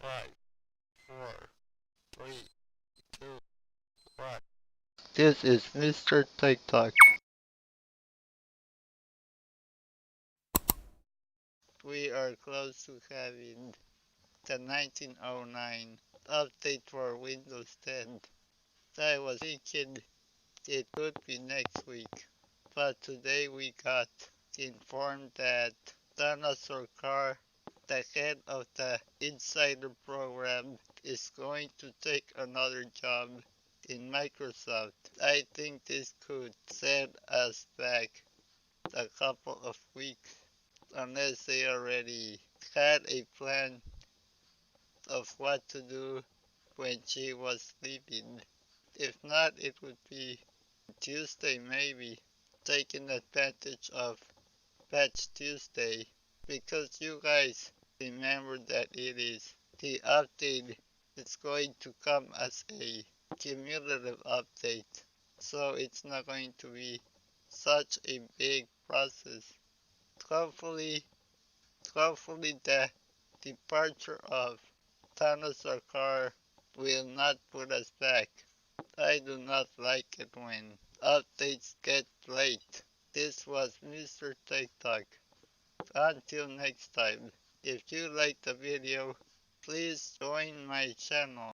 5, 4, 3, 2, 1. This is Mr. TikTok. We are close to having the 1909 update for Windows 10. I was thinking it would be next week, but today we got informed that Dinosaur Car, the head of the Insider program, is going to take another job in Microsoft. I think this could set us back a couple of weeks unless they already had a plan of what to do when she was leaving. If not, it would be Tuesday maybe, taking advantage of Patch Tuesday, because you guys remember that it is the update. It's going to come as a cumulative update, so it's not going to be such a big process. Hopefully, hopefully the departure of Thanos Sarkar will not put us back. I do not like it when updates get late. This was Mr. TikTok. Until next time, if you liked the video, please join my channel.